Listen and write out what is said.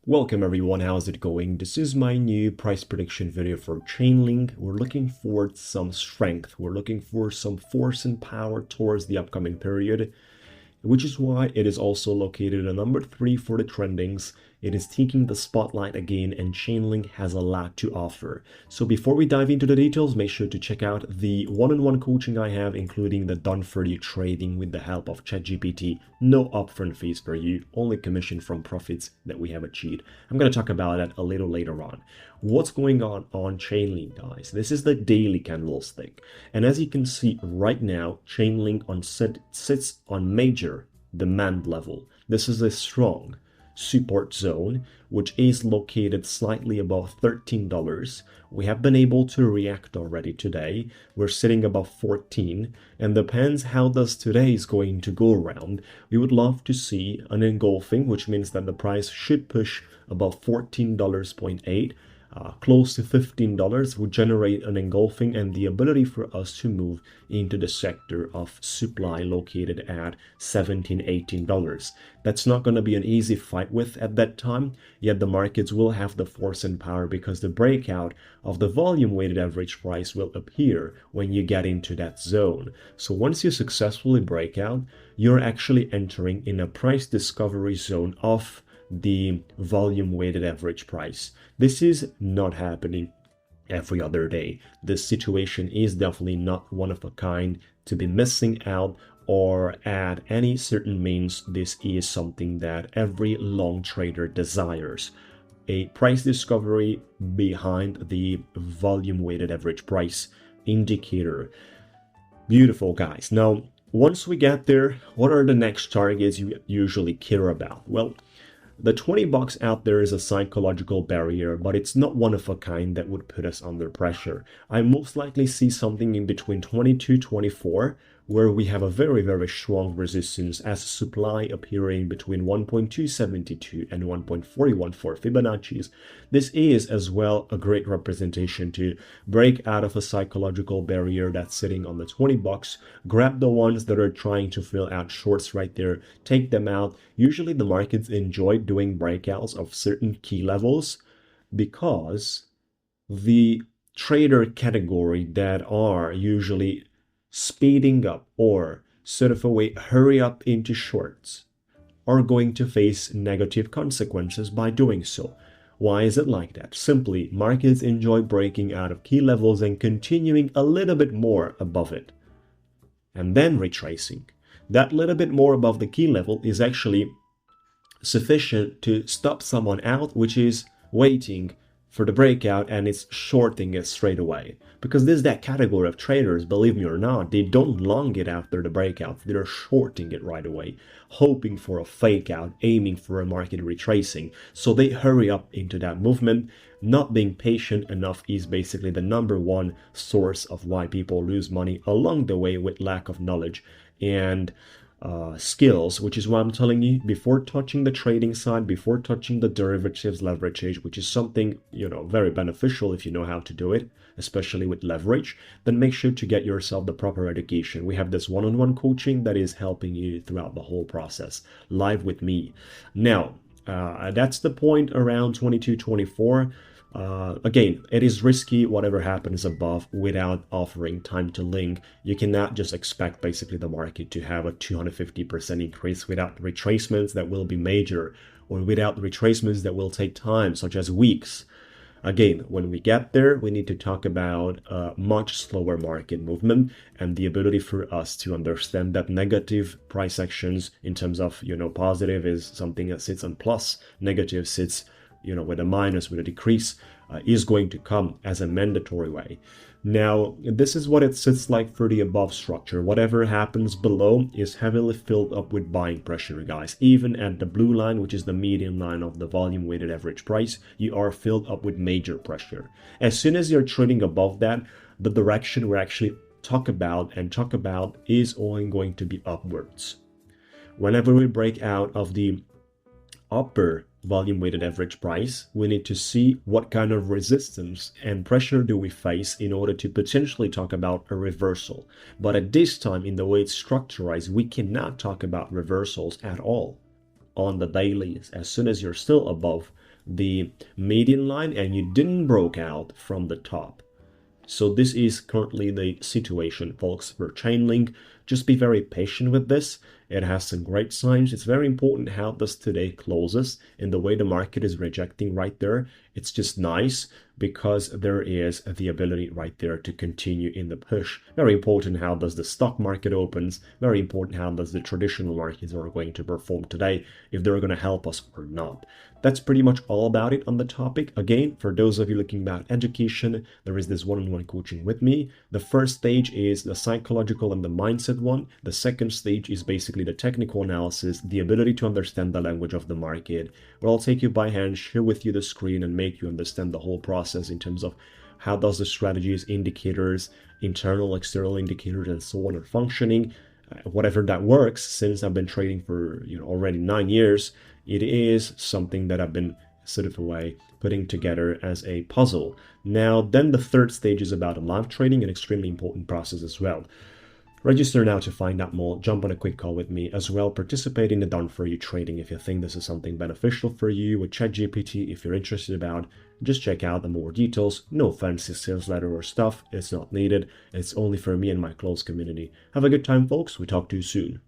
Welcome everyone, how's it going? This is my new price prediction video for Chainlink. We're looking for some strength. We're looking for some force and power towards the upcoming period, which is why it is also located at number 3 for the trendings. It is taking the spotlight again, and Chainlink has a lot to offer. So before we dive into the details, make sure to check out the one-on-one coaching I have, including the done for you trading with the help of ChatGPT. No upfront fees for you, only commission from profits that we have achieved. I'm going to talk about that a little later on. What's going on Chainlink, guys? This is the daily candlestick. And as you can see right now, Chainlink sits on major demand level. This is a strong support zone, which is located slightly above $13. We have been able to react already today. We're sitting above 14, and depends how does today is going to go around. We would love to see an engulfing, which means that the price should push above $14.8. Close to $15 would generate an engulfing and the ability for us to move into the sector of supply located at $17, $18. That's not going to be an easy fight with at that time, yet the markets will have the force and power because the breakout of the volume weighted average price will appear when you get into that zone. So once you successfully break out, you're actually entering in a price discovery zone of the volume weighted average price. This is not happening every other day. This situation is definitely not one of a kind to be missing out, or at any certain means this is something that every long trader desires. A price discovery behind the volume weighted average price indicator. Beautiful, guys. Now once we get there, what are the next targets you usually care about? Well, the 20 bucks out there is a psychological barrier, but it's not one of a kind that would put us under pressure. I most likely see something in between 22, 24, where we have a very strong resistance as supply appearing between 1.272 and 1.41 for Fibonacci's. This is as well a great representation to break out of a psychological barrier that's sitting on the 20 bucks. Grab the ones that are trying to fill out shorts right there, take them out. Usually the markets enjoy doing breakouts of certain key levels because the trader category that are usually speeding up or sort of a way hurry up into shorts are going to face negative consequences by doing so. Why is it like that? Simply, markets enjoy breaking out of key levels and continuing a little bit more above it and then retracing. That little bit more above the key level is actually sufficient to stop someone out, which is waiting for the breakout and it's shorting it straight away. Because there's that category of traders, believe me or not, they don't long it after the breakout, they're shorting it right away, hoping for a fake out, aiming for a market retracing. So they hurry up into that movement. Not being patient enough is basically the number one source of why people lose money along the way with lack of knowledge and skills, which is why I'm telling you, before touching the trading side, before touching the derivatives leverage, which is something, very beneficial if you know how to do it, especially with leverage, then make sure to get yourself the proper education. We have this one-on-one coaching that is helping you throughout the whole process, live with me. Now, that's the point around 22, 24. Again, it is risky whatever happens above without offering time to link. You cannot just expect basically the market to have a 250% increase without retracements that will be major, or without retracements that will take time, such as weeks. Again, when we get there, we need to talk about a much slower market movement and the ability for us to understand that negative price actions in terms of, positive is something that sits on plus, negative sits with a minus, with a decrease, is going to come as a mandatory way. Now, this is what it sits like for the above structure. Whatever happens below is heavily filled up with buying pressure, guys. Even at the blue line, which is the median line of the volume weighted average price, you are filled up with major pressure. As soon as you're trading above that, the direction we actually talk about is only going to be upwards. Whenever we break out of the upper volume weighted average price, we need to see what kind of resistance and pressure do we face in order to potentially talk about a reversal. But at this time, in the way it's structured, we cannot talk about reversals at all on the dailies. As soon as you're still above the median line and you didn't broke out from the top. So this is currently the situation, folks, for Chainlink. Just be very patient with this. It has some great signs. It's very important how this today closes and the way the market is rejecting right there. It's just nice because there is the ability right there to continue in the push. Very important how does the stock market opens. Very important how does the traditional markets are going to perform today, if they're going to help us or not. That's pretty much all about it on the topic. Again, for those of you looking about education, there is this one-on-one coaching with me. The first stage is the psychological and the mindset one. The second stage is basically the technical analysis, the ability to understand the language of the market, where I'll take you by hand, share with you the screen, and make you understand the whole process in terms of how does the strategies, indicators, internal, external indicators, and so on are functioning. Whatever that works, since I've been trading for already 9 years, it is something that I've been sort of putting together as a puzzle. Now, then the third stage is about live trading, an extremely important process as well. Register now to find out more, jump on a quick call with me as well, participate in the done for you trading if you think this is something beneficial for you with ChatGPT. If you're interested about, just check out the more details. No fancy sales letter or stuff, it's not needed. It's only for me and my close community. Have a good time, folks. We talk to you soon.